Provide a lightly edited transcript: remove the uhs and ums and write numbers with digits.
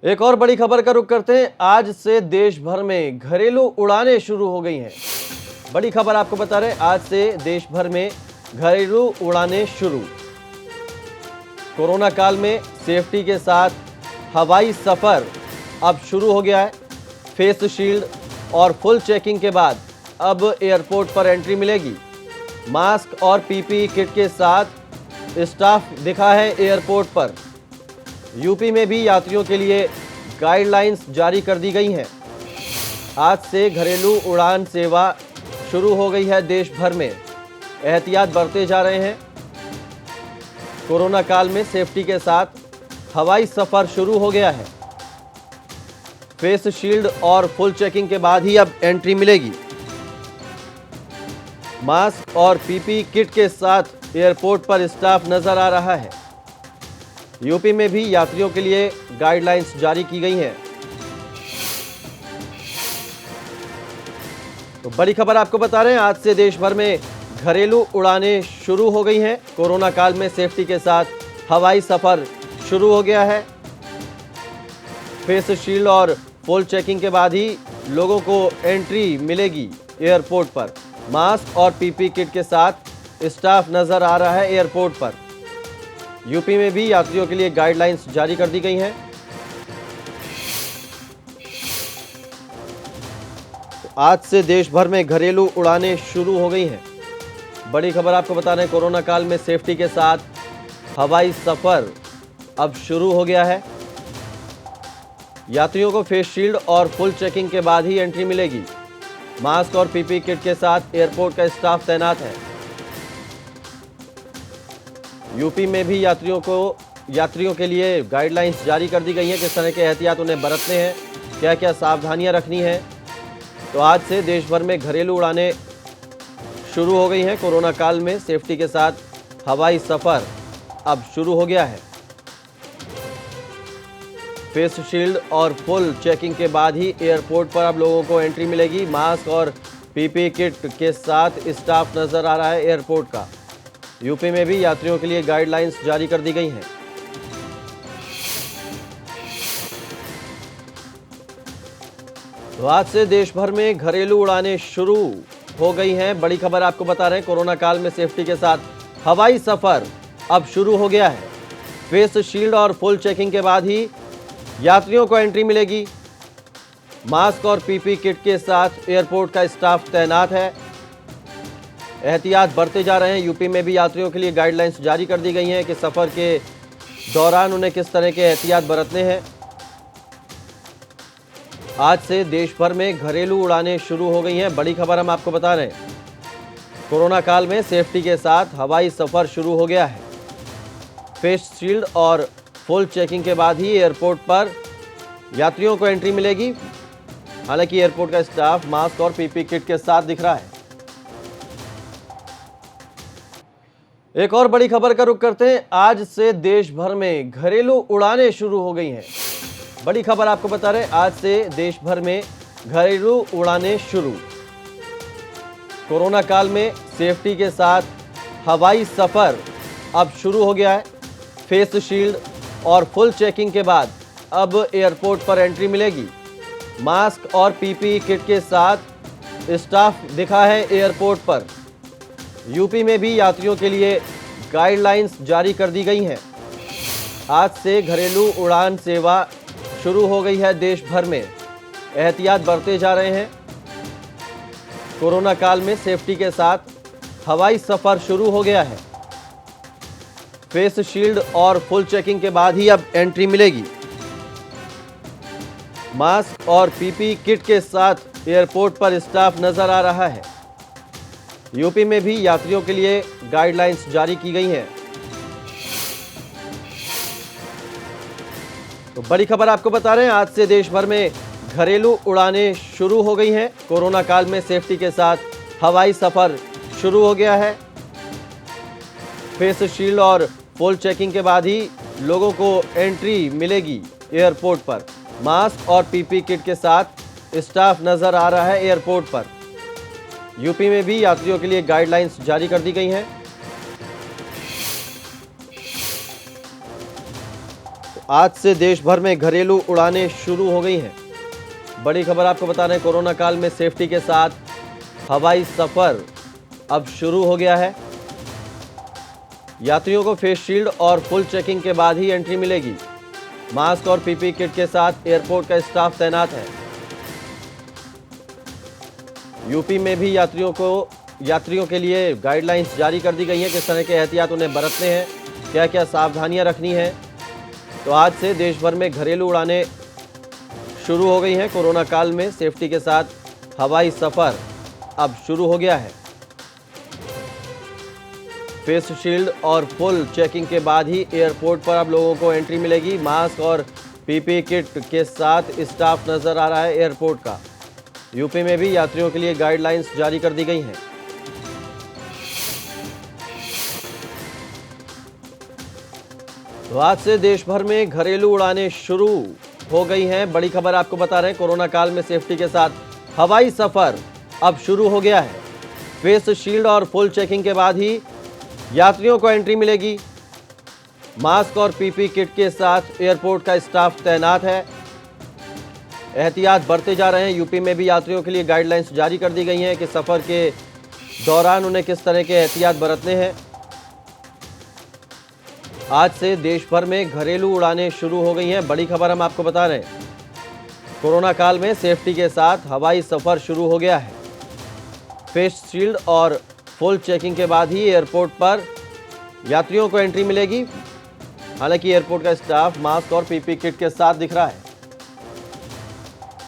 एक और बड़ी खबर का रुख करते हैं। आज से देश भर में घरेलू उड़ानें शुरू हो गई हैं। बड़ी खबर आपको बता रहे हैं, आज से देश भर में घरेलू उड़ानें शुरू। कोरोना काल में सेफ्टी के साथ हवाई सफर अब शुरू हो गया है। फेस शील्ड और फुल चेकिंग के बाद अब एयरपोर्ट पर एंट्री मिलेगी। मास्क और पीपीई किट के साथ स्टाफ दिखा है एयरपोर्ट पर। यूपी में भी यात्रियों के लिए गाइडलाइंस जारी कर दी गई हैं। आज से घरेलू उड़ान सेवा शुरू हो गई है देश भर में। एहतियात बरते जा रहे हैं। कोरोना काल में सेफ्टी के साथ हवाई सफर शुरू हो गया है। फेस शील्ड और फुल चेकिंग के बाद ही अब एंट्री मिलेगी। मास्क और पीपीई किट के साथ एयरपोर्ट पर स्टाफ नजर आ रहा है। यूपी में भी यात्रियों के लिए गाइडलाइंस जारी की गई हैं। तो बड़ी खबर आपको बता रहे हैं, आज से देश भर में घरेलू उड़ानें शुरू हो गई हैं। कोरोना काल में सेफ्टी के साथ हवाई सफर शुरू हो गया है। फेस शील्ड और फुल चेकिंग के बाद ही लोगों को एंट्री मिलेगी एयरपोर्ट पर। मास्क और पीपीई किट के साथ स्टाफ नजर आ रहा है एयरपोर्ट पर। यूपी में भी यात्रियों के लिए गाइडलाइंस जारी कर दी गई हैं। तो आज से देश भर में घरेलू उड़ानें शुरू हो गई हैं। बड़ी खबर आपको बता रहे हैं, कोरोना काल में सेफ्टी के साथ हवाई सफर अब शुरू हो गया है। यात्रियों को फेस शील्ड और फुल चेकिंग के बाद ही एंट्री मिलेगी। मास्क और पीपीई किट के साथ एयरपोर्ट का स्टाफ तैनात है। यूपी में भी यात्रियों के लिए गाइडलाइंस जारी कर दी गई है। किस तरह के एहतियात उन्हें बरतने हैं, क्या क्या सावधानियां रखनी है। तो आज से देश भर में घरेलू उड़ानें शुरू हो गई हैं। कोरोना काल में सेफ्टी के साथ हवाई सफर अब शुरू हो गया है। फेस शील्ड और फुल चेकिंग के बाद ही एयरपोर्ट पर अब लोगों को एंट्री मिलेगी। मास्क और पीपीई किट के साथ स्टाफ नजर आ रहा है एयरपोर्ट का। यूपी में भी यात्रियों के लिए गाइडलाइंस जारी कर दी गई हैं। तो आज से देश भर में घरेलू उड़ानें शुरू हो गई हैं। बड़ी खबर आपको बता रहे हैं, कोरोना काल में सेफ्टी के साथ हवाई सफर अब शुरू हो गया है। फेस शील्ड और फुल चेकिंग के बाद ही यात्रियों को एंट्री मिलेगी। मास्क और पीपीई किट के साथ एयरपोर्ट का स्टाफ तैनात है। एहतियात बरते जा रहे हैं। यूपी में भी यात्रियों के लिए गाइडलाइंस जारी कर दी गई हैं कि सफ़र के दौरान उन्हें किस तरह के एहतियात बरतने हैं। आज से देश भर में घरेलू उड़ानें शुरू हो गई हैं। बड़ी खबर हम आपको बता रहे हैं, कोरोना काल में सेफ्टी के साथ हवाई सफ़र शुरू हो गया है। फेस शील्ड और फुल चेकिंग के बाद ही एयरपोर्ट पर यात्रियों को एंट्री मिलेगी। हालांकि एयरपोर्ट का स्टाफ मास्क और पीपीई किट के साथ दिख रहा है। एक और बड़ी खबर का रुख करते हैं, आज से देश भर में घरेलू उड़ानें शुरू हो गई हैं। बड़ी खबर आपको बता रहे हैं, आज से देश भर में घरेलू उड़ानें शुरू। कोरोना काल में सेफ्टी के साथ हवाई सफर अब शुरू हो गया है। फेस शील्ड और फुल चेकिंग के बाद अब एयरपोर्ट पर एंट्री मिलेगी। मास्क और पीपीई किट के साथ स्टाफ दिखा है एयरपोर्ट पर। यूपी में भी यात्रियों के लिए गाइडलाइंस जारी कर दी गई हैं। आज से घरेलू उड़ान सेवा शुरू हो गई है देश भर में। एहतियात बरते जा रहे हैं। कोरोना काल में सेफ्टी के साथ हवाई सफर शुरू हो गया है। फेस शील्ड और फुल चेकिंग के बाद ही अब एंट्री मिलेगी। मास्क और पीपीई किट के साथ एयरपोर्ट पर स्टाफ नजर आ रहा है। यूपी में भी यात्रियों के लिए गाइडलाइंस जारी की गई हैं। तो बड़ी खबर आपको बता रहे हैं, आज से देश भर में घरेलू उड़ानें शुरू हो गई हैं। कोरोना काल में सेफ्टी के साथ हवाई सफर शुरू हो गया है। फेस शील्ड और फुल चेकिंग के बाद ही लोगों को एंट्री मिलेगी एयरपोर्ट पर। मास्क और पीपीई किट के साथ स्टाफ नजर आ रहा है एयरपोर्ट पर। यूपी में भी यात्रियों के लिए गाइडलाइंस जारी कर दी गई हैं। आज से देश भर में घरेलू उड़ानें शुरू हो गई हैं। बड़ी खबर आपको बता रहे हैं, कोरोना काल में सेफ्टी के साथ हवाई सफर अब शुरू हो गया है। यात्रियों को फेस शील्ड और फुल चेकिंग के बाद ही एंट्री मिलेगी। मास्क और पीपी किट के साथ एयरपोर्ट का स्टाफ तैनात है। यूपी में भी यात्रियों के लिए गाइडलाइंस जारी कर दी गई हैं, किस तरह के एहतियात उन्हें बरतने हैं, क्या क्या सावधानियां रखनी है। तो आज से देश भर में घरेलू उड़ानें शुरू हो गई हैं। कोरोना काल में सेफ्टी के साथ हवाई सफर अब शुरू हो गया है। फेस शील्ड और फुल चेकिंग के बाद ही एयरपोर्ट पर अब लोगों को एंट्री मिलेगी। मास्क और पीपी किट के साथ स्टाफ नजर आ रहा है एयरपोर्ट का। यूपी में भी यात्रियों के लिए गाइडलाइंस जारी कर दी गई हैं। तो आज से देश भर में घरेलू उड़ानें शुरू हो गई हैं। बड़ी खबर आपको बता रहे हैं, कोरोना काल में सेफ्टी के साथ हवाई सफर अब शुरू हो गया है। फेस शील्ड और फुल चेकिंग के बाद ही यात्रियों को एंट्री मिलेगी। मास्क और पीपी किट के साथ एयरपोर्ट का स्टाफ तैनात है। एहतियात बरते जा रहे हैं। यूपी में भी यात्रियों के लिए गाइडलाइंस जारी कर दी गई हैं कि सफर के दौरान उन्हें किस तरह के एहतियात बरतने हैं। आज से देश भर में घरेलू उड़ानें शुरू हो गई हैं। बड़ी खबर हम आपको बता रहे हैं, कोरोना काल में सेफ्टी के साथ हवाई सफर शुरू हो गया है। फेस शील्ड और फुल चेकिंग के बाद ही एयरपोर्ट पर यात्रियों को एंट्री मिलेगी। हालांकि एयरपोर्ट का स्टाफ मास्क और पीपी किट के साथ दिख रहा है।